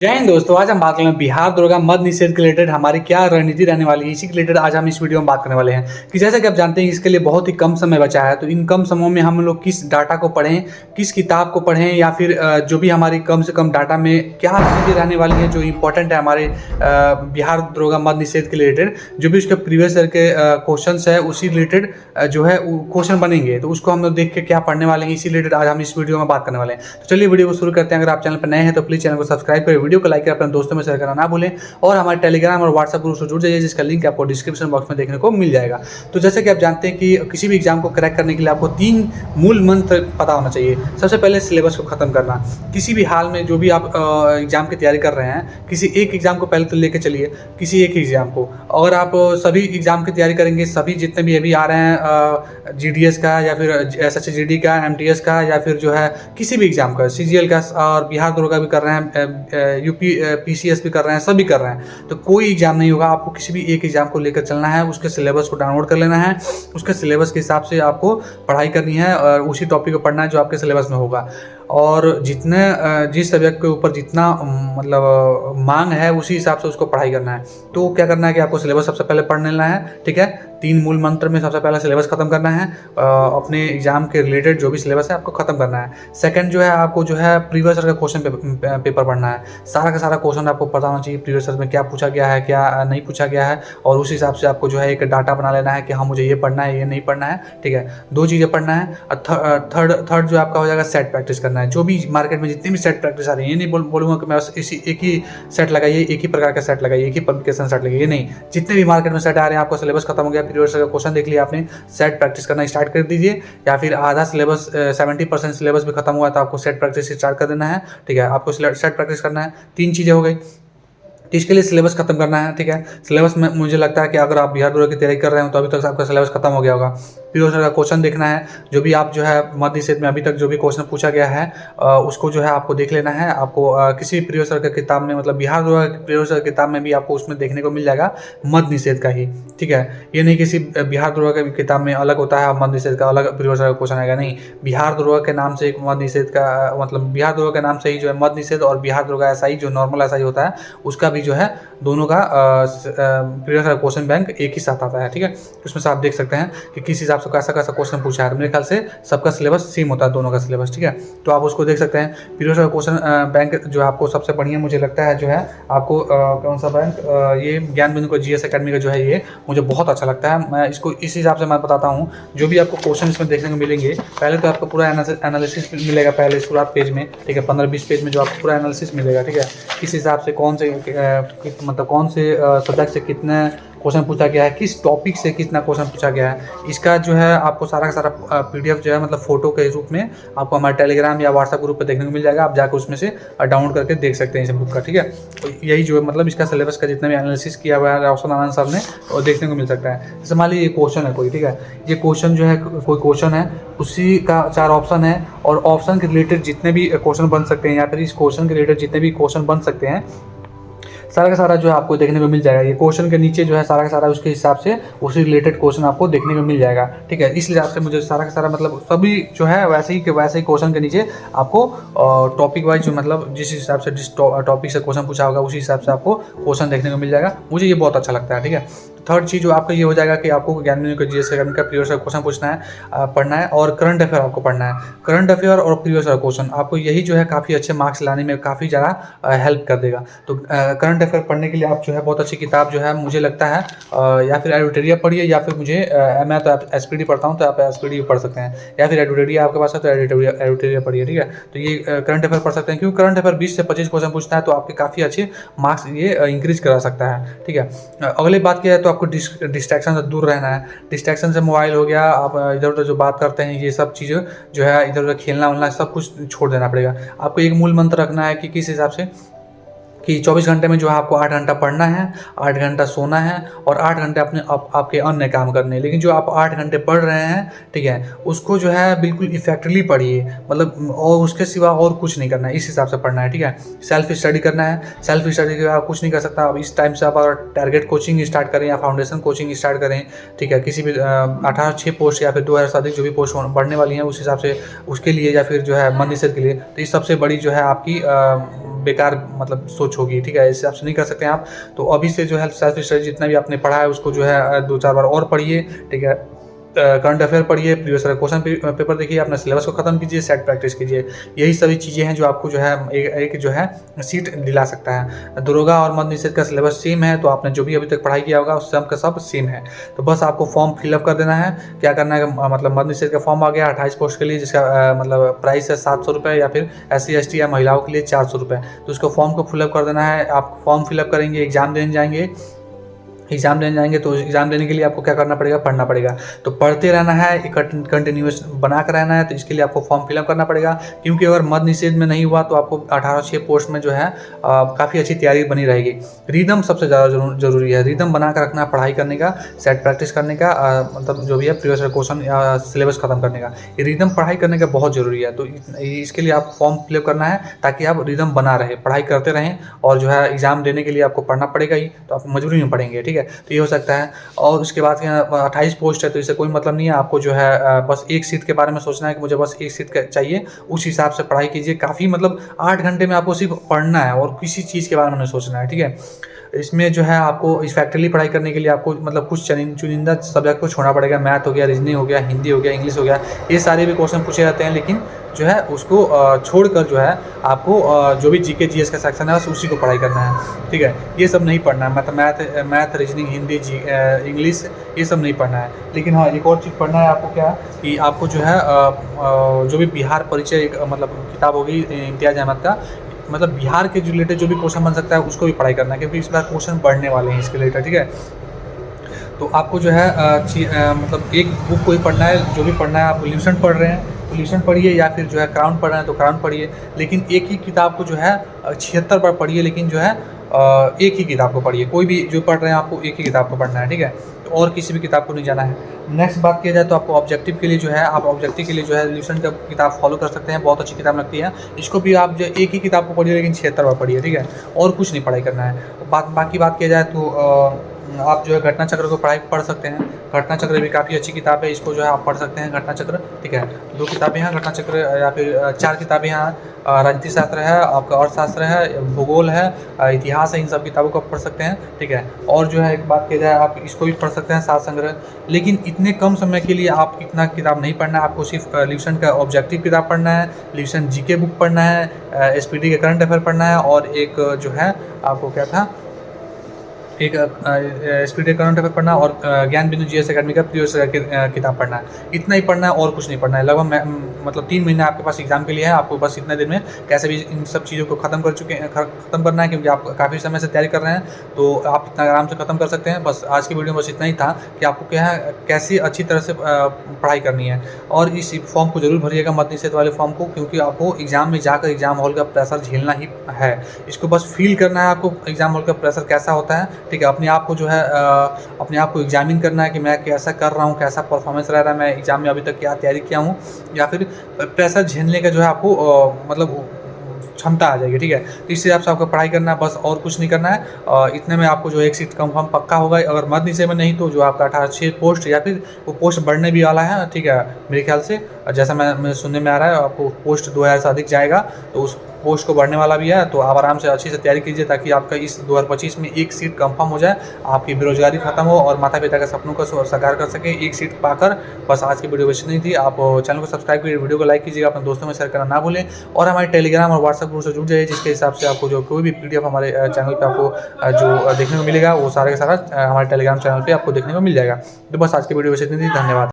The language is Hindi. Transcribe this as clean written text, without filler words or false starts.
जय हिंद दोस्तों। आज हम बात करेंगे बिहार दरोगा मद निषेध के रिलेटेड हमारी क्या रणनीति रहने वाली है। इसी के रिलेटेड आज हम इस वीडियो में बात करने वाले हैं कि जैसे कि आप जानते हैं इसके लिए बहुत ही कम समय बचा है। तो इन कम समय में हम लोग किस डाटा को पढ़ें, किस किताब को पढ़ें, या फिर जो भी हमारी कम से कम डाटा में क्या चीज़ें रहने वाली हैं जो इंपॉर्टेंट है हमारे बिहार दरोगा मद निषेध के रिलेटेड। जो भी उसके प्रीवियस ईयर के क्वेश्चन है उसी रिलेटेड जो है क्वेश्चन बनेंगे, तो उसको हम लोग देख के क्या पढ़ने वाले हैं इसी रिलेटेड आज हम इस वीडियो में बात करने वाले हैं। तो चलिए वीडियो को शुरू करते हैं। अगर आप चैनल पर नए हैं तो प्लीज़ चैनल को सब्सक्राइब करें, वीडियो को लाइक करें, अपने दोस्तों में शेयर करना ना भूलें और हमारे टेलीग्राम और व्हाट्सएप ग्रुप से जुड़ जाइए जिसका लिंक आपको डिस्क्रिप्शन बॉक्स में देखने को मिल जाएगा। तो जैसे कि आप जानते हैं कि किसी भी एग्जाम को क्रैक करने के लिए आपको 3 मूल मंत्र पता होना चाहिए। सबसे पहले सिलेबस को ख़त्म करना। किसी भी हाल में जो भी आप एग्ज़ाम की तैयारी कर रहे हैं, किसी एक एग्ज़ाम को पहले तो लेके चलिए, किसी एक एग्ज़ाम को। अगर आप सभी एग्ज़ाम की तैयारी करेंगे, सभी जितने भी अभी आ रहे हैं जीडीएस का या फिर एसएससी का, एमटीएस का, या फिर जो है किसी भी एग्ज़ाम का, सीजीएल का और बिहार दरोगा भी कर रहे हैं, यूपी पीसीएस भी कर रहे हैं, सभी कर रहे हैं, तो कोई एग्ज़ाम नहीं होगा। आपको किसी भी एक एग्ज़ाम को लेकर चलना है, उसके सिलेबस को डाउनलोड कर लेना है, उसके सिलेबस के हिसाब से आपको पढ़ाई करनी है और उसी टॉपिक को पढ़ना है जो आपके सिलेबस में होगा। और जितने जिस सब्जेक्ट के ऊपर जितना मतलब मांग है उसी हिसाब से उसको पढ़ाई करना है। तो क्या करना है कि आपको सिलेबस सबसे पहले पढ़ लेना है, ठीक है। 3 मूल मंत्र में सबसे पहले सिलेबस खत्म करना है, अपने एग्जाम के रिलेटेड जो भी सिलेबस है आपको खत्म करना है। सेकंड जो है आपको जो है प्रीवियस ईयर का क्वेश्चन पेपर पढ़ना है। सारा का सारा क्वेश्चन आपको पता होना चाहिए प्रीवियस ईयर में क्या पूछा गया है, क्या नहीं पूछा गया है, और उस हिसाब से आपको जो है एक डाटा बना लेना है कि हाँ मुझे ये पढ़ना है, ये नहीं पढ़ना है, ठीक है। 2 चीज़ें पढ़ना है। थर्ड जो आपका हो जाएगा सेट प्रैक्टिस करना है। जो भी मार्केट में जितनी भी सेट प्रैक्टिस आ रही है, ये नहीं बोलूँगा कि मैं बस इसी एक ही सेट लगाइए, एक ही प्रकार का सेट लगाइए, एक ही पब्लिकेशन सेट लगाइए, नहीं। जितने भी मार्केट में सेट आ रहे हैं, आपका सिलेबस खत्म हो गया, प्रीवियस ईयर का क्वेश्चन देख लिया आपने, सेट प्रैक्टिस करना स्टार्ट कर दीजिए। या फिर आधा सिलेबस 70% सिलेबस भी खत्म हुआ तो आपको सेट प्रैक्टिस स्टार्ट कर देना है, ठीक है। आपको सेट प्रैक्टिस करना है। 3 चीज़ें हो गई। तो इसके लिए सिलेबस खत्म करना है, ठीक है। सिलेबस में मुझे लगता है कि अगर आप बिहार दरोगा की तैयारी कर रहे हो तो अभी तक आपका सिलेबस खत्म हो गया होगा। प्रीवियस ईयर का क्वेश्चन देखना है, जो भी आप जो है मध्य निषेध में अभी तक जो भी क्वेश्चन पूछा गया है उसको जो है आपको देख लेना है। आपको किसी प्रीवियस ईयर की किताब में, मतलब बिहार दरोगा की प्रीवियस ईयर किताब में भी आपको उसमें देखने को मिल जाएगा मध्य निषेध का ही, ठीक है। ये नहीं किसी बिहार दरोगा की किताब में अलग होता है मध्य निषेध का अलग प्रीवियस ईयर का क्वेश्चन आएगा, नहीं। बिहार दरोगा के नाम से एक मध्य निषेध का मतलब बिहार दरोगा के नाम से ही जो है मध्य निषेध और बिहार दरोगा एसआई जो नॉर्मल एसआई होता है उसका भी जो है दोनों का प्रीवियस ईयर क्वेश्चन बैंक एक ही साथ आता है, ठीक है। उसमें से आप देख सकते हैं कि किस हिसाब से कैसा कैसा क्वेश्चन पूछा है। मेरे ख्याल से सबका सिलेबस सेम होता है, दोनों का सिलेबस, ठीक है। तो आप उसको देख सकते हैं। प्रीवियस ईयर क्वेश्चन बैंक जो आपको सबसे बढ़िया मुझे लगता है जो है आपको कौन सा बैंक, ये ज्ञान बिंदु का जीएस अकेडमी का जो है ये मुझे बहुत अच्छा लगता है। मैं इसको इस हिसाब से मैं बताता हूँ। जो भी आपको क्वेश्चन इसमें देखने को मिलेंगे, पहले तो आपको पूरा एनालिसिस मिलेगा पहले शुरुआत पेज में, ठीक है। 15-20 पेज में जो आपको पूरा एनालिसिस मिलेगा, ठीक है। किस हिसाब से कौन से मतलब कौन से सब्जेक्ट से कितने क्वेश्चन पूछा गया है, किस टॉपिक से कितना क्वेश्चन पूछा गया है, इसका जो है आपको सारा का सारा पीडीएफ जो है मतलब फोटो के रूप में आपको हमारे टेलीग्राम या व्हाट्सएप ग्रुप पे देखने को मिल जाएगा। आप जाकर उसमें से डाउनलोड करके देख सकते हैं इस बुक का, ठीक है। तो यही जो है मतलब इसका सिलेबस का जितना भी एनालिसिस किया हुआ है रोशन आनंद साहब ने, और देखने को मिल सकता है। जैसे मान लीजिए ये क्वेश्चन है कोई, ठीक है। ये क्वेश्चन जो है कोई क्वेश्चन है, उसी का 4 ऑप्शन है, और ऑप्शन के रिलेटेड जितने भी क्वेश्चन बन सकते हैं या फिर इस क्वेश्चन के रिलेटेड जितने भी क्वेश्चन बन सकते हैं सारा का सारा जो है आपको देखने को मिल जाएगा। ये क्वेश्चन के नीचे जो है सारा का सारा उसके हिसाब से उसी रिलेटेड क्वेश्चन आपको देखने को मिल जाएगा, ठीक है। इस हिसाब से मुझे सारा का सारा मतलब सभी जो है वैसे ही क्वेश्चन के नीचे आपको टॉपिक वाइज जो मतलब जिस हिसाब से जिस टॉपिक से क्वेश्चन पूछा होगा उसी हिसाब से आपको क्वेश्चन देखने को मिल जाएगा। मुझे ये बहुत अच्छा लगता है, ठीक है। थर्ड चीज़ जो आपका ये हो जाएगा कि आपको ज्ञान बिंदु का जीएस अकेडमी का प्रीवियस ईयर क्वेश्चन पूछना है, पढ़ना है, और करंट अफेयर आपको पढ़ना है। करंट अफेयर और प्रीवियस ईयर क्वेश्चन आपको यही जो है काफ़ी अच्छे मार्क्स लाने में काफ़ी ज़्यादा हेल्प कर देगा। तो करंट अफेयर पढ़ने के लिए आप जो है बहुत अच्छी किताब जो है मुझे लगता है या फिर एडुटेरिया पढ़िए, या फिर मुझे मैं तो एसपीडी पढ़ता हूँ तो आप एसपीडी पढ़ सकते हैं, या फिर एडुटेरिया आपके पास है तो एडुटेरिया पढ़िए, ठीक है। तो ये करंट अफेयर पढ़ सकते हैं क्योंकि करंट अफेयर 20 से 25 क्वेश्चन पूछता है तो आपके काफ़ी अच्छे मार्क्स ये इंक्रीज करा सकता है, ठीक है। अगली बात क्या है तो आपको डिस्ट्रैक्शन से दूर रहना है। डिस्ट्रैक्शन से मोबाइल हो गया, आप इधर उधर जो बात करते हैं ये सब चीज़ें जो है इधर उधर खेलना उलना सब कुछ छोड़ देना पड़ेगा। आपको एक मूल मंत्र रखना है कि किस हिसाब से कि 24 घंटे में जो है आपको 8 घंटा पढ़ना है, 8 घंटा सोना है और 8 घंटे अपने आपके अन्य काम करने हैं। लेकिन जो आप 8 घंटे पढ़ रहे हैं, ठीक है, उसको जो है बिल्कुल इफेक्टिवली पढ़िए, मतलब और उसके सिवा और कुछ नहीं करना है, इस हिसाब से पढ़ना है, ठीक है। सेल्फ स्टडी करना है। सेल्फ स्टडी के आप कुछ नहीं कर सकता। अब इस टाइम से आप अगर टारगेट कोचिंग स्टार्ट करें या फाउंडेशन कोचिंग स्टार्ट करें, ठीक है, किसी भी 18-6 पोस्ट या फिर 2000 से अधिक जो भी पोस्ट बढ़ने वाली हैं उस हिसाब से उसके लिए, या फिर जो है मध्य निषेध के लिए, तो इस सबसे बड़ी जो है आपकी बेकार मतलब सोच होगी, ठीक है, इस हिसाब से नहीं कर सकते हैं आप। तो अभी से जो है सेल्फ स्टडी जितना भी आपने पढ़ा है उसको जो है 2-4 बार और पढ़िए, ठीक है। करंट अफेयर पढ़िए, प्रीवियस ईयर क्वेश्चन पेपर देखिए, अपना सिलेबस को खत्म कीजिए, सेट प्रैक्टिस कीजिए। यही सभी चीज़ें हैं जो आपको जो है एक जो है सीट दिला सकता है। दरोगा और मद्य निषेध का सिलेबस सेम है, तो आपने जो भी अभी तक पढ़ाई किया होगा उस सब का सब सेम है। तो बस आपको फॉर्म फिलअप कर देना है। क्या करना है, मतलब मद्य निषेध का फॉर्म आ गया 28 पोस्ट के लिए, जिसका मतलब प्राइस है 700 रुपये, या फिर SC ST या महिलाओं के लिए 400 रुपये। तो उसको फॉर्म को फिलअप कर देना है। आप फॉर्म फिलअप करेंगे, एग्जाम देने जाएंगे, तो एग्ज़ाम देने के लिए आपको क्या करना पड़ेगा, पढ़ना पड़ेगा। तो पढ़ते रहना है, कंटिन्यूस बना कर रहना है। तो इसके लिए आपको फॉर्म फिलअप करना पड़ेगा, क्योंकि अगर मद्य निषेध में नहीं हुआ तो आपको 18-6 पोस्ट में जो है काफ़ी अच्छी तैयारी बनी रहेगी। रिदम सबसे ज़्यादा जरूरी है, रिदम बना कर रखना, पढ़ाई करने का, सेट प्रैक्टिस करने का, मतलब जो भी है प्रीवियस ईयर क्वेश्चन या सिलेबस खत्म करने का, ये रिदम पढ़ाई करने का बहुत ज़रूरी है। तो इसके लिए आप फॉर्म फिलअप करना है, ताकि आप रिदम बना रहे, पढ़ाई करते रहें, और जो है एग्ज़ाम देने के लिए आपको पढ़ना पड़ेगा ही, तो आप मजबूरी में पढ़ेंगे, ठीक है। तो ये हो सकता है। और उसके बाद 28 पोस्ट है, तो इससे कोई मतलब नहीं है। आपको जो है बस एक सीट के बारे में सोचना है कि मुझे बस एक सीट चाहिए, उस हिसाब से पढ़ाई कीजिए। काफ़ी मतलब 8 घंटे में आपको सिर्फ पढ़ना है और किसी चीज़ के बारे में नहीं सोचना है, ठीक है। इसमें जो है आपको इस फैक्टरली पढ़ाई करने के लिए आपको मतलब कुछ चुनिंदा सब्जेक्ट को छोड़ना पड़ेगा। मैथ हो गया, रीजनिंग हो गया, हिंदी हो गया, इंग्लिश हो गया, ये सारे भी क्वेश्चन पूछे जाते हैं, लेकिन जो है उसको छोड़कर जो है आपको जो भी GK GS का सेक्शन है बस उसी को पढ़ाई करना है, ठीक है। ये सब नहीं पढ़ना है, मतलब मैथ रीजनिंग, हिंदी, इंग्लिश, ये सब नहीं पढ़ना है। लेकिन हाँ, एक और चीज़ पढ़ना है आपको, क्या कि आपको जो है जो भी बिहार परिचय मतलब किताब होगी इम्तियाज़ अहमद का, मतलब बिहार के रिलेटेड जो भी क्वेश्चन बन सकता है उसको भी पढ़ाई करना है, क्योंकि इस बार क्वेश्चन बढ़ने वाले हैं इसके रिलेटेड, ठीक है। तो आपको जो है मतलब एक बुक को ही पढ़ना है, जो भी पढ़ना है। आप पोल्यूशन पढ़ रहे हैं, पोल्यूशन पढ़िए, या फिर जो है क्राउन पढ़ रहे हैं तो क्राउन पढ़िए, लेकिन एक ही किताब को जो है 76 बार पढ़िए, लेकिन जो है एक ही किताब को पढ़िए। कोई भी जो पढ़ रहे हैं आपको एक ही किताब को पढ़ना है, ठीक है। तो और किसी भी किताब को नहीं जाना है। नेक्स्ट बात किया जाए तो आपको ऑब्जेक्टिव के लिए जो है, आप ऑब्जेक्टिव के लिए जो है रिलेशन का किताब फॉलो कर सकते हैं, बहुत अच्छी किताब लगती है। इसको भी आप जो एक ही किताब को पढ़िए, लेकिन 76 बार पढ़िए, ठीक है। और कुछ नहीं पढ़ाई करना है। बाकी बात किया जाए तो आप जो है घटना चक्र को पढ़ सकते हैं। घटना चक्र भी काफ़ी अच्छी किताब है, इसको जो है आप पढ़ सकते हैं, घटना चक्र, ठीक है। 2 किताबें हैं घटना चक्र, या फिर 4 किताबें हैं। राजनीति शास्त्र है, आपका अर्थशास्त्र है, भूगोल है, इतिहास है, इन सब किताबों को आप पढ़ सकते हैं, ठीक है। और जो है एक बात किया जाए, आप इसको भी पढ़ सकते हैं, सात संग्रह। लेकिन इतने कम समय के लिए आप इतना किताब नहीं पढ़ना है। आपको सिर्फ रिविजन का ऑब्जेक्टिव किताब पढ़ना है, रिविजन GK बुक पढ़ना है, SPD के करंट अफेयर पढ़ना है, और एक जो है आपको क्या था, एक SPD करंट अफेयर पढ़ना, और ज्ञान बिंदु GS अकेडमी का प्रीवियस किताब पढ़ना है। इतना ही पढ़ना है और कुछ नहीं पढ़ना है। लगभग मतलब 3 महीने आपके पास एग्जाम के लिए है। आपको बस इतने दिन में कैसे भी इन सब चीज़ों को ख़त्म करना है, क्योंकि आप काफ़ी समय से तैयारी कर रहे हैं, तो आप इतना आराम से ख़त्म कर सकते हैं। बस आज की वीडियो में बस इतना ही था कि आपको क्या है, कैसे अच्छी तरह से पढ़ाई करनी है। और इस फॉर्म को ज़रूर भरिएगा, मद्य निषेध वाले फॉर्म को, क्योंकि आपको एग्ज़ाम में जाकर एग्ज़ाम हॉल का प्रेशर झेलना ही है। इसको बस फील करना है आपको, एग्ज़ाम हॉल का प्रेशर कैसा होता है, ठीक है। अपने आप को जो है अपने आप को एग्जामिन करना है कि मैं कैसा कर रहा हूँ, कैसा परफॉर्मेंस रह रहा है, मैं एग्ज़ाम में अभी तक क्या तैयारी किया हूँ, या फिर प्रेशर झेलने का जो है आपको मतलब क्षमता आ जाएगी, ठीक है। तो इस हिसाब से आपको पढ़ाई करना है, बस और कुछ नहीं करना है। इतने में आपको जो एक सीट कंफर्म पक्का होगा। अगर मद्य निषेध में नहीं तो जो आपका 18 पोस्ट, या फिर वो पोस्ट बढ़ने भी वाला है, ठीक है। मेरे ख्याल से जैसा मैं सुनने में आ रहा है, आपको पोस्ट 2000 से अधिक जाएगा, तो उस पोस्ट को बढ़ने वाला भी है। तो आप आराम से अच्छी से तैयारी कीजिए, ताकि आपका इस 2025 में एक सीट कंफर्म हो जाए, आपकी बेरोजगारी खत्म हो, और माता पिता के सपनों को साकार कर सके एक सीट पाकर। बस आज की वीडियो बस नहीं थी। आप चैनल को सब्सक्राइब करिए, वीडियो को लाइक कीजिएगा, अपने दोस्तों में शेयर करना ना भूलें, और हमारे टेलीग्राम और व्हाट्सएप ग्रुप से जुड़ जाइए, जिसके हिसाब से आपको जो कोई भी PDF हमारे चैनल पर आपको जो देखने को मिलेगा, वो सारा का सारा हमारे टेलीग्राम चैनल पर आपको देखने को मिल जाएगा। तो बस आज की वीडियो बस इतनी थी। धन्यवाद।